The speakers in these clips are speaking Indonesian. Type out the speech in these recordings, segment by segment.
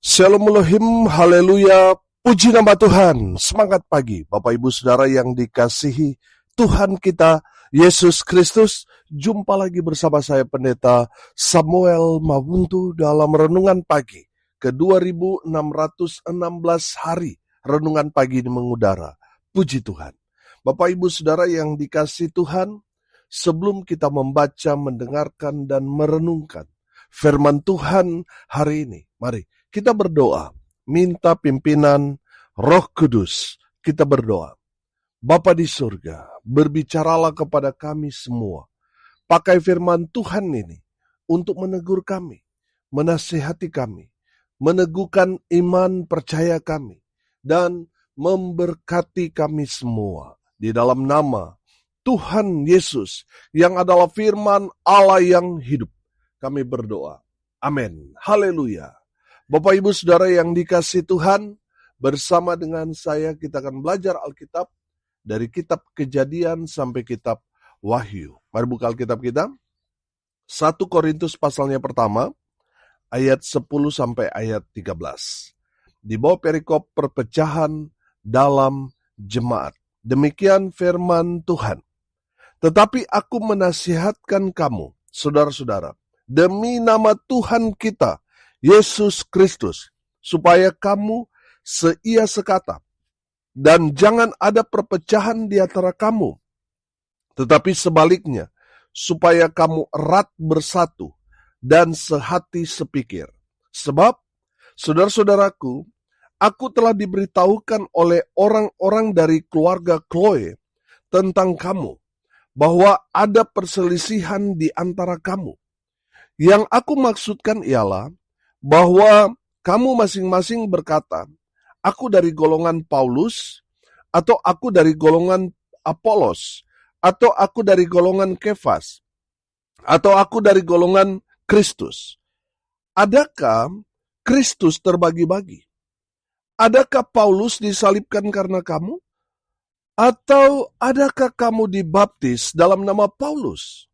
Shalom Elohim, haleluya, puji nama Tuhan. Semangat pagi Bapak Ibu Saudara yang dikasihi Tuhan kita Yesus Kristus. Jumpa lagi bersama saya Pendeta Samuel Mawuntu dalam Renungan Pagi ke 2616 hari Renungan Pagi ini mengudara. Puji Tuhan. Bapak Ibu Saudara yang dikasihi Tuhan, sebelum kita membaca, mendengarkan, dan merenungkan firman Tuhan hari ini, mari kita berdoa, minta pimpinan Roh Kudus. Kita berdoa. Bapa di surga, berbicaralah kepada kami semua. Pakai firman Tuhan ini untuk menegur kami, menasihati kami, meneguhkan iman percaya kami, dan memberkati kami semua. Di dalam nama Tuhan Yesus yang adalah firman Allah yang hidup, kami berdoa. Amin. Haleluya. Bapak Ibu Saudara yang dikasihi Tuhan, bersama dengan saya kita akan belajar Alkitab dari kitab Kejadian sampai kitab Wahyu. Mari buka Alkitab kita. 1 Korintus pasalnya pertama, ayat 10 sampai ayat 13. Di bawah perikop perpecahan dalam jemaat. Demikian firman Tuhan. Tetapi aku menasihatkan kamu, saudara-saudara, demi nama Tuhan kita, Yesus Kristus, supaya kamu seia sekata, dan jangan ada perpecahan di antara kamu, tetapi sebaliknya, supaya kamu erat bersatu dan sehati sepikir. Sebab, saudara-saudaraku, aku telah diberitahukan oleh orang-orang dari keluarga Chloe tentang kamu, bahwa ada perselisihan di antara kamu. Yang aku maksudkan ialah bahwa kamu masing-masing berkata, aku dari golongan Paulus, atau aku dari golongan Apolos, atau aku dari golongan Kefas, atau aku dari golongan Kristus. Adakah Kristus terbagi-bagi? Adakah Paulus disalibkan karena kamu? Atau adakah kamu dibaptis dalam nama Paulus?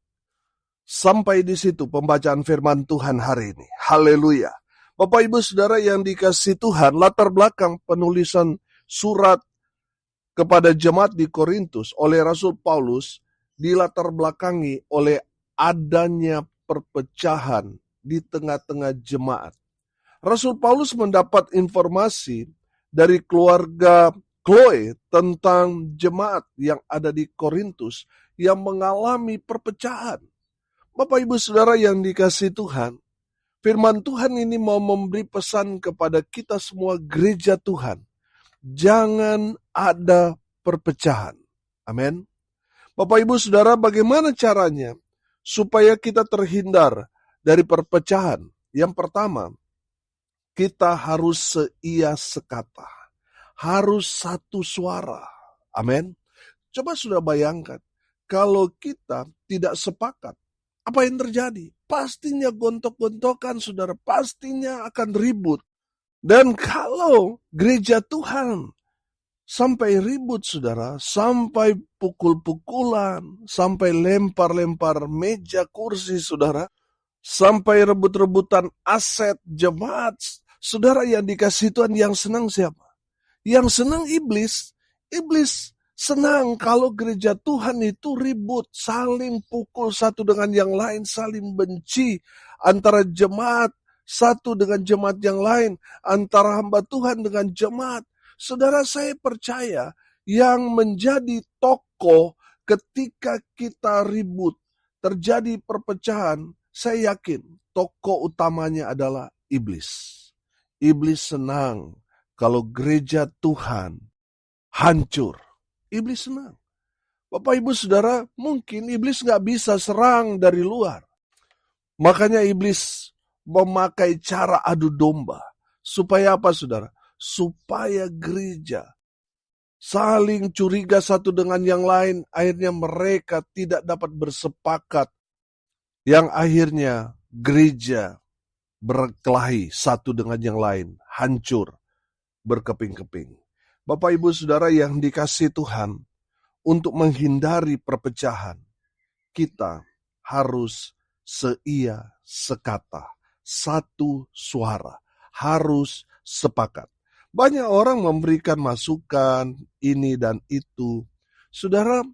Sampai di situ pembacaan firman Tuhan hari ini. Haleluya. Bapak Ibu Saudara yang dikasihi Tuhan, latar belakang penulisan surat kepada jemaat di Korintus oleh Rasul Paulus dilatar belakangi oleh adanya perpecahan di tengah-tengah jemaat. Rasul Paulus mendapat informasi dari keluarga Chloe tentang jemaat yang ada di Korintus yang mengalami perpecahan. Bapak Ibu Saudara yang dikasihi Tuhan, firman Tuhan ini mau memberi pesan kepada kita semua gereja Tuhan. Jangan ada perpecahan. Amin. Bapak Ibu Saudara, bagaimana caranya supaya kita terhindar dari perpecahan? Yang pertama, kita harus seia sekata. Harus satu suara. Amin. Coba sudah bayangkan, kalau kita tidak sepakat, apa yang terjadi? Pastinya gontok-gontokan, saudara. Pastinya akan ribut. Dan kalau gereja Tuhan sampai ribut, saudara, sampai pukul-pukulan, sampai lempar-lempar meja kursi, saudara, sampai rebut-rebutan aset jemaat, saudara yang dikasihi Tuhan, yang senang siapa? Yang senang iblis. Iblis senang kalau gereja Tuhan itu ribut, saling pukul satu dengan yang lain, saling benci antara jemaat satu dengan jemaat yang lain, antara hamba Tuhan dengan jemaat. Saudara, saya percaya yang menjadi tokoh ketika kita ribut, terjadi perpecahan, saya yakin tokoh utamanya adalah iblis. Iblis senang kalau gereja Tuhan hancur. Iblis senang. Bapak Ibu Saudara, mungkin iblis gak bisa serang dari luar. Makanya iblis memakai cara adu domba. Supaya apa saudara? Supaya gereja saling curiga satu dengan yang lain. Akhirnya mereka tidak dapat bersepakat. Yang akhirnya gereja berkelahi satu dengan yang lain. Hancur, berkeping-keping. Bapak Ibu Saudara yang dikasihi Tuhan, untuk menghindari perpecahan, kita harus seia sekata, satu suara. harus sepakat. Banyak orang memberikan masukan ini dan itu. Saudara,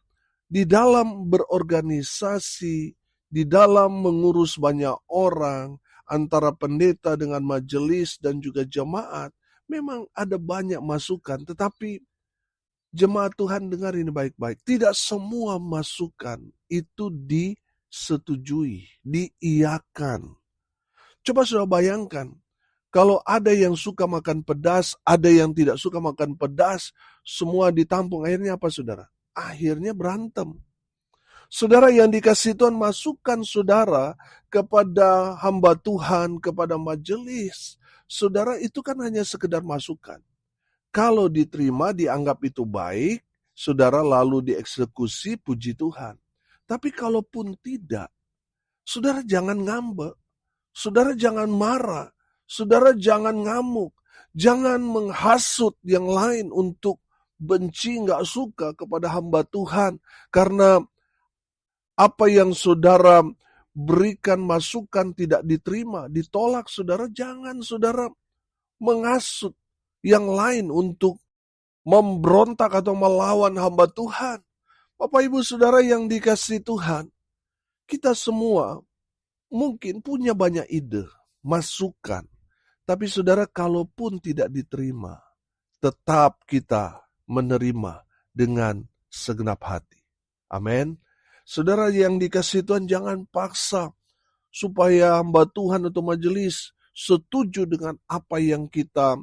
di dalam berorganisasi, di dalam mengurus banyak orang, antara pendeta dengan majelis dan juga jemaat, memang ada banyak masukan, tetapi jemaat Tuhan dengar ini baik-baik. Tidak semua masukan itu disetujui, diiyakan. Coba sudah bayangkan, kalau ada yang suka makan pedas, ada yang tidak suka makan pedas, semua ditampung. Akhirnya apa, saudara? Akhirnya berantem. Saudara yang dikasih Tuhan, masukkan saudara kepada hamba Tuhan, kepada majelis. Saudara, itu kan hanya sekedar masukan. Kalau diterima, dianggap itu baik, saudara lalu dieksekusi, puji Tuhan. Tapi kalaupun tidak, saudara jangan ngambek, saudara jangan marah, saudara jangan ngamuk, jangan menghasut yang lain untuk benci, nggak suka kepada hamba Tuhan. Karena apa yang saudara berikan masukan tidak diterima, ditolak, saudara jangan saudara menghasut yang lain untuk memberontak atau melawan hamba Tuhan. Bapak Ibu Saudara yang dikasihi Tuhan, kita semua mungkin punya banyak ide, masukan. Tapi saudara, kalaupun tidak diterima, tetap kita menerima dengan segenap hati. Amin. Saudara yang dikasihi Tuhan, jangan paksa supaya hamba Tuhan atau majelis setuju dengan apa yang kita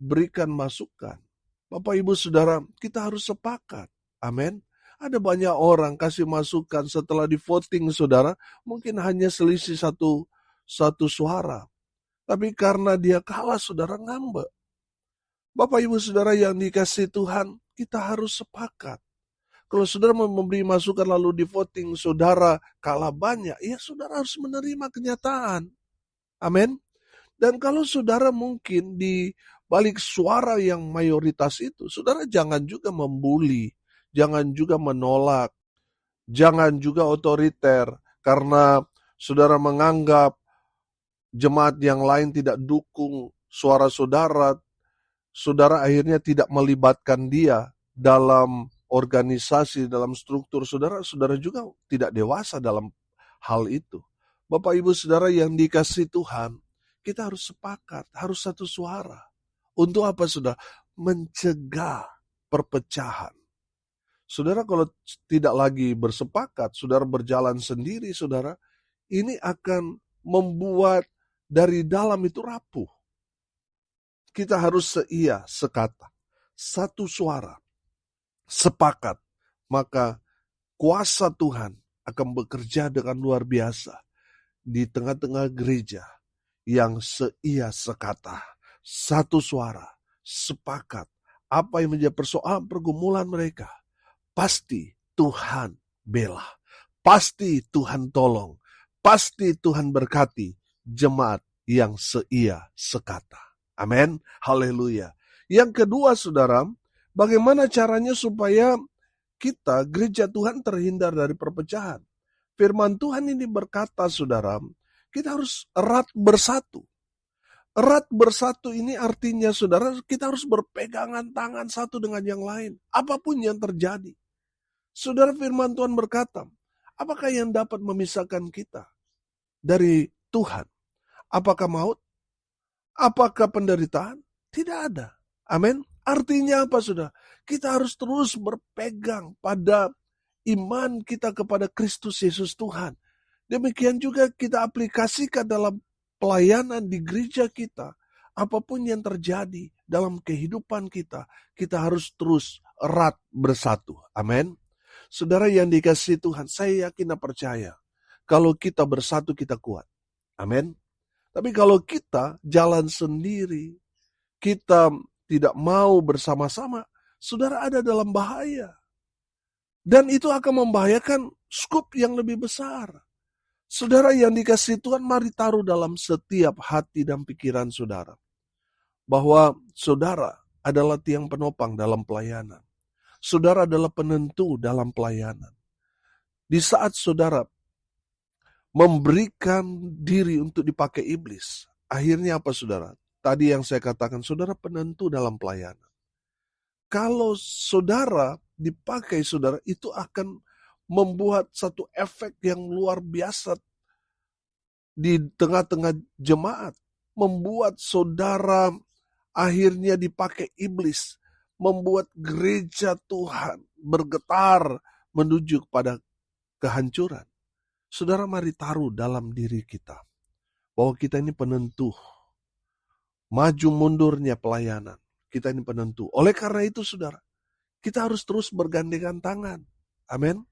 berikan masukan. Bapak Ibu Saudara, kita harus sepakat. Amin. Ada banyak orang kasih masukan setelah di voting, saudara, mungkin hanya selisih satu suara. Tapi karena dia kalah, saudara ngambek. Bapak Ibu Saudara yang dikasihi Tuhan, kita harus sepakat. Kalau saudara memberi masukan lalu di voting, saudara kalah banyak, ya saudara harus menerima kenyataan. Amin. Dan kalau saudara mungkin di balik suara yang mayoritas itu, saudara jangan juga membuli, jangan juga menolak, jangan juga otoriter, karena saudara menganggap jemaat yang lain tidak dukung suara saudara, saudara akhirnya tidak melibatkan dia dalam organisasi, dalam struktur saudara, saudara juga tidak dewasa dalam hal itu. Bapak Ibu Saudara yang dikasihi Tuhan, kita harus sepakat, harus satu suara. Untuk apa, saudara? Mencegah perpecahan. Saudara kalau tidak lagi bersepakat, saudara berjalan sendiri, saudara, ini akan membuat dari dalam itu rapuh. Kita harus seia, sekata, satu suara, sepakat, maka kuasa Tuhan akan bekerja dengan luar biasa di tengah-tengah gereja yang seia, sekata, satu suara, sepakat. Apa yang menjadi persoalan pergumulan mereka, pasti Tuhan bela, pasti Tuhan tolong, pasti Tuhan berkati jemaat yang seia, sekata. Amin, haleluya. Yang kedua, saudara, bagaimana caranya supaya kita, gereja Tuhan, terhindar dari perpecahan? Firman Tuhan ini berkata, saudara, kita harus erat bersatu. Erat bersatu ini artinya, saudara, kita harus berpegangan tangan satu dengan yang lain. Apapun yang terjadi. Saudara, firman Tuhan berkata, apakah yang dapat memisahkan kita dari Tuhan? Apakah maut? Apakah penderitaan? Tidak ada. Amin. Artinya apa, saudara? Kita harus terus berpegang pada iman kita kepada Kristus Yesus Tuhan. Demikian juga kita aplikasikan dalam pelayanan di gereja kita. Apapun yang terjadi dalam kehidupan kita, kita harus terus erat bersatu. Amin. Saudara yang dikasihi Tuhan, saya yakin dan percaya, kalau kita bersatu kita kuat. Amin. Tapi kalau kita jalan sendiri, kita tidak mau bersama-sama, saudara ada dalam bahaya. Dan itu akan membahayakan skup yang lebih besar. Saudara yang dikasihi Tuhan, mari taruh dalam setiap hati dan pikiran saudara, bahwa saudara adalah tiang penopang dalam pelayanan. Saudara adalah penentu dalam pelayanan. Di saat saudara memberikan diri untuk dipakai iblis, akhirnya apa, saudara? tadi yang saya katakan, saudara penentu dalam pelayanan. Kalau saudara dipakai saudara, itu akan membuat satu efek yang luar biasa di tengah-tengah jemaat. Membuat saudara akhirnya dipakai iblis. Membuat gereja Tuhan bergetar menuju kepada kehancuran. Saudara, mari taruh dalam diri kita bahwa kita ini penentu. Maju mundurnya pelayanan. Kita ini penentu. Oleh karena itu saudara, kita harus terus bergandengan tangan. Amin.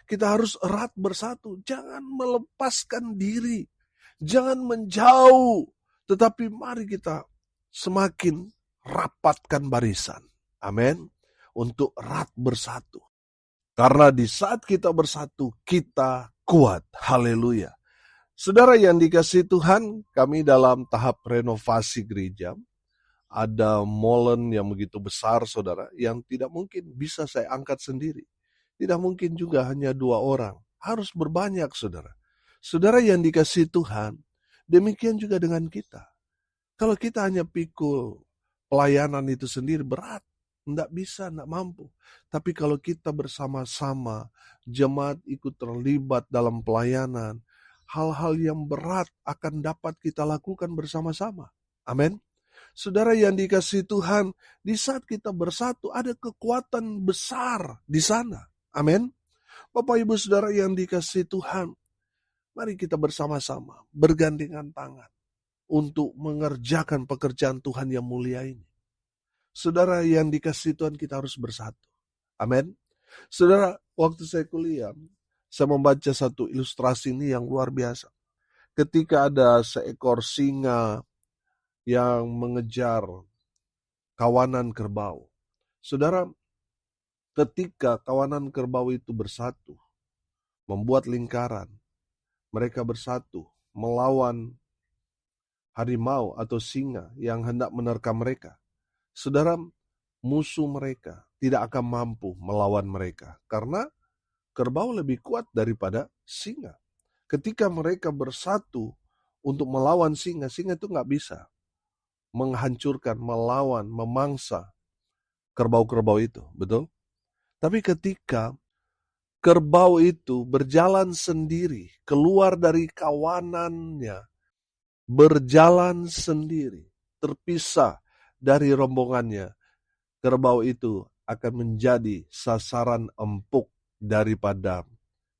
Kita harus erat bersatu. Jangan melepaskan diri. Jangan menjauh. Tetapi mari kita semakin rapatkan barisan. Amin. Untuk erat bersatu. Karena di saat kita bersatu, kita kuat. Haleluya. Saudara yang dikasihi Tuhan, kami dalam tahap renovasi gereja. Ada molen yang begitu besar, saudara, yang tidak mungkin bisa saya angkat sendiri. Tidak mungkin juga hanya 2 orang. Harus berbanyak, saudara. Saudara yang dikasihi Tuhan, demikian juga dengan kita. Kalau kita hanya pikul pelayanan itu sendiri, berat. Tidak bisa, tidak mampu. Tapi kalau kita bersama-sama, jemaat ikut terlibat dalam pelayanan, hal-hal yang berat akan dapat kita lakukan bersama-sama. Amin. Saudara yang dikasihi Tuhan, di saat kita bersatu ada kekuatan besar di sana. Amin. Bapak Ibu Saudara yang dikasihi Tuhan, mari kita bersama-sama bergandengan tangan untuk mengerjakan pekerjaan Tuhan yang mulia ini. Saudara yang dikasihi Tuhan, kita harus bersatu. Amin. Saudara, waktu saya kuliah, saya membaca satu ilustrasi ini yang luar biasa. Ketika ada seekor singa yang mengejar kawanan kerbau. Saudara, ketika kawanan kerbau itu bersatu, membuat lingkaran, mereka bersatu melawan harimau atau singa yang hendak menerkam mereka. Saudara, musuh mereka tidak akan mampu melawan mereka karena kerbau lebih kuat daripada singa. Ketika mereka bersatu untuk melawan singa, singa itu nggak bisa menghancurkan, melawan, memangsa kerbau-kerbau itu, betul? Tapi ketika kerbau itu berjalan sendiri, keluar dari kawanannya, berjalan sendiri, terpisah dari rombongannya, kerbau itu akan menjadi sasaran empuk daripada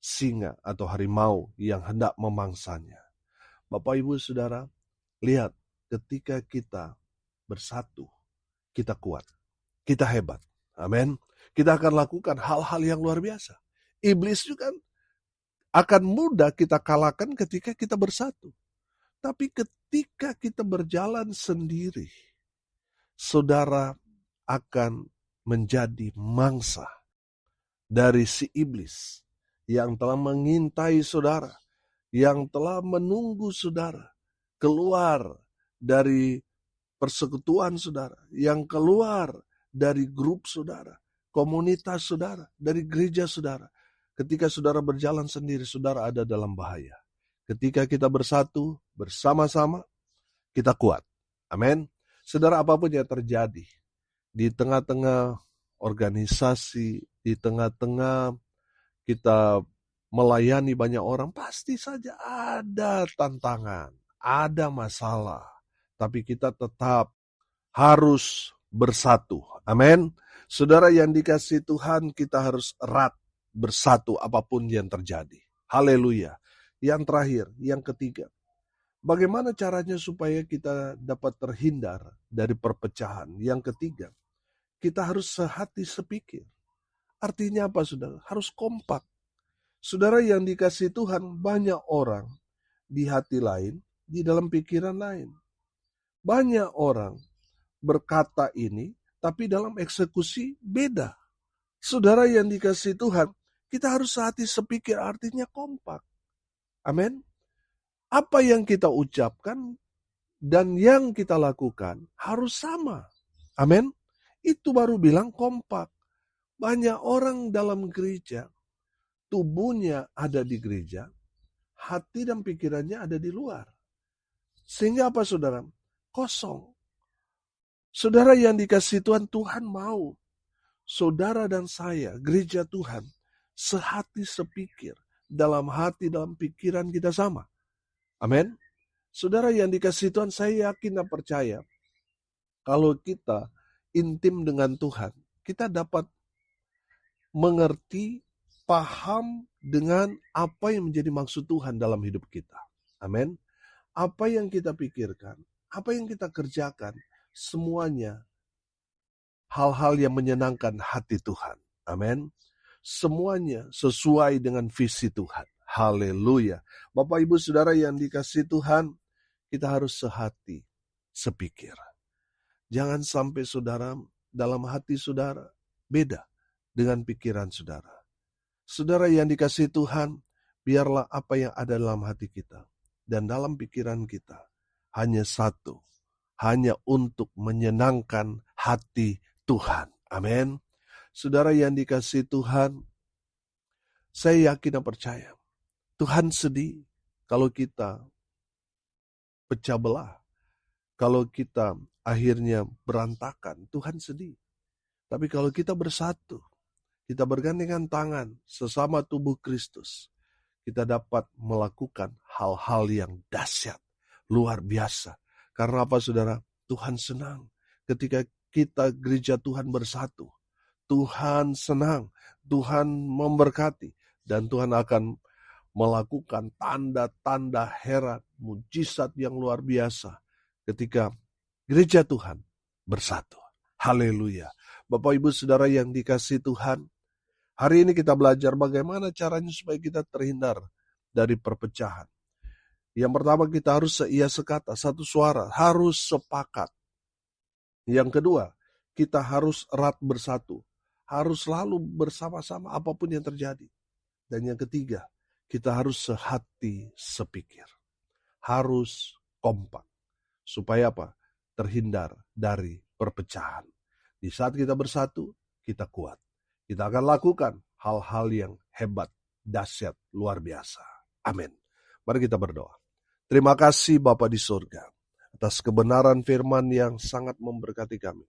singa atau harimau yang hendak memangsanya. Bapak Ibu Saudara, lihat ketika kita bersatu, kita kuat, kita hebat. Amin. Kita akan lakukan hal-hal yang luar biasa. Iblis juga akan mudah kita kalahkan ketika kita bersatu. Tapi ketika kita berjalan sendiri, saudara akan menjadi mangsa dari si iblis yang telah mengintai saudara, yang telah menunggu saudara keluar dari persekutuan saudara, yang keluar dari grup saudara, komunitas saudara, dari gereja saudara. Ketika saudara berjalan sendiri, saudara ada dalam bahaya. Ketika kita bersatu, bersama-sama, kita kuat. Amin. Saudara, apapun yang terjadi di tengah-tengah organisasi, di tengah-tengah kita melayani banyak orang, pasti saja ada tantangan, ada masalah. Tapi kita tetap harus bersatu. Amin. Saudara yang dikasihi Tuhan, kita harus erat bersatu apapun yang terjadi. Haleluya. Yang terakhir, yang ketiga. Bagaimana caranya supaya kita dapat terhindar dari perpecahan? Yang ketiga, kita harus sehati sepikir. Artinya apa, saudara? Harus kompak. Saudara yang dikasihi Tuhan, banyak orang di hati lain, di dalam pikiran lain. Banyak orang berkata ini, tapi dalam eksekusi beda. Saudara yang dikasihi Tuhan, kita harus sehati sepikir, artinya kompak. Amin. Apa yang kita ucapkan dan yang kita lakukan harus sama. Amin. Itu baru bilang kompak. Banyak orang dalam gereja, tubuhnya ada di gereja, hati dan pikirannya ada di luar. Sehingga apa, saudara? kosong. Saudara yang dikasihi Tuhan, Tuhan mau saudara dan saya, gereja Tuhan, sehati sepikir, dalam hati, dalam pikiran kita sama. Amin. Saudara yang dikasihi Tuhan, saya yakin dan percaya, kalau kita intim dengan Tuhan, kita dapat mengerti, paham dengan apa yang menjadi maksud Tuhan dalam hidup kita. Amin. Apa yang kita pikirkan, apa yang kita kerjakan, semuanya hal-hal yang menyenangkan hati Tuhan. Amin. Semuanya sesuai dengan visi Tuhan. Haleluya. Bapak Ibu Saudara yang dikasihi Tuhan, kita harus sehati, sepikir. Jangan sampai saudara, dalam hati saudara, beda dengan pikiran saudara. Saudara yang dikasihi Tuhan, biarlah apa yang ada dalam hati kita dan dalam pikiran kita hanya satu, hanya untuk menyenangkan hati Tuhan. Amin. Saudara yang dikasihi Tuhan, saya yakin dan percaya, Tuhan sedih kalau kita pecah belah, kalau kita akhirnya berantakan. Tuhan sedih. Tapi kalau kita bersatu, kita bergandengan tangan sesama tubuh Kristus, kita dapat melakukan hal-hal yang dahsyat, luar biasa. Karena apa saudara? Tuhan senang ketika kita gereja Tuhan bersatu. Tuhan senang, Tuhan memberkati, dan Tuhan akan melakukan tanda-tanda heran, mujizat yang luar biasa ketika gereja Tuhan bersatu. Haleluya. Bapak Ibu Saudara yang dikasihi Tuhan, hari ini kita belajar bagaimana caranya supaya kita terhindar dari perpecahan. Yang pertama, kita harus seia sekata, satu suara, harus sepakat. Yang kedua, kita harus erat bersatu, harus selalu bersama-sama apapun yang terjadi. Dan yang ketiga, kita harus sehati sepikir, harus kompak. Supaya apa? Terhindar dari perpecahan. Di saat kita bersatu, kita kuat. Kita akan lakukan hal-hal yang hebat, dahsyat, luar biasa. Amin. Mari kita berdoa. Terima kasih Bapa di surga atas kebenaran firman yang sangat memberkati kami.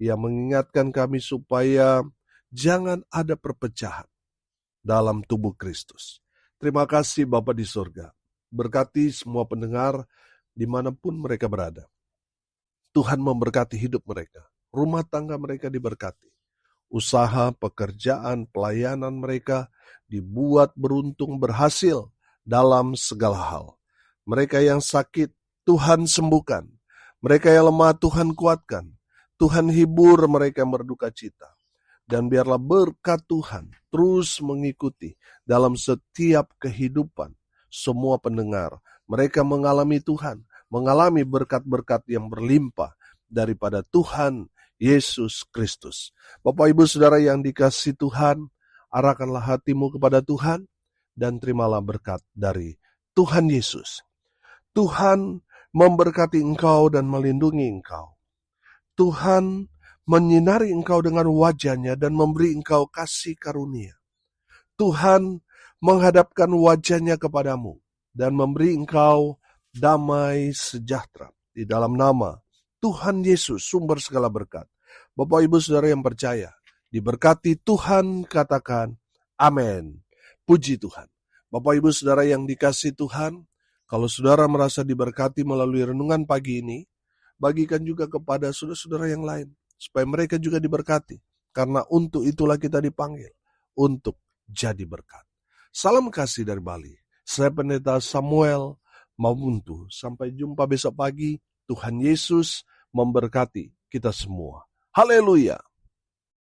Yang mengingatkan kami supaya jangan ada perpecahan dalam tubuh Kristus. Terima kasih Bapa di surga. Berkati semua pendengar dimanapun mereka berada. Tuhan memberkati hidup mereka. Rumah tangga mereka diberkati. Usaha, pekerjaan, pelayanan mereka dibuat beruntung berhasil dalam segala hal. Mereka yang sakit, Tuhan sembuhkan. Mereka yang lemah, Tuhan kuatkan. Tuhan hibur mereka yang berduka cita. Dan biarlah berkat Tuhan terus mengikuti dalam setiap kehidupan semua pendengar. Mereka mengalami Tuhan, mengalami berkat-berkat yang berlimpah daripada Tuhan Yesus Kristus. Bapak Ibu Saudara yang dikasihi Tuhan, arahkanlah hatimu kepada Tuhan dan terimalah berkat dari Tuhan Yesus. Tuhan memberkati engkau dan melindungi engkau. Tuhan menyinari engkau dengan wajah-Nya dan memberi engkau kasih karunia. Tuhan menghadapkan wajah-Nya kepadamu dan memberi engkau damai sejahtera. Di dalam nama Tuhan Yesus, sumber segala berkat. Bapak Ibu Saudara yang percaya, diberkati Tuhan, katakan amin. Puji Tuhan. Bapak Ibu Saudara yang dikasihi Tuhan, kalau saudara merasa diberkati melalui renungan pagi ini, bagikan juga kepada saudara-saudara yang lain, supaya mereka juga diberkati. Karena untuk itulah kita dipanggil, untuk jadi berkat. Salam kasih dari Bali. Saya Pendeta Samuel Mamuntu. Sampai jumpa besok pagi. Tuhan Yesus memberkati kita semua. Haleluya.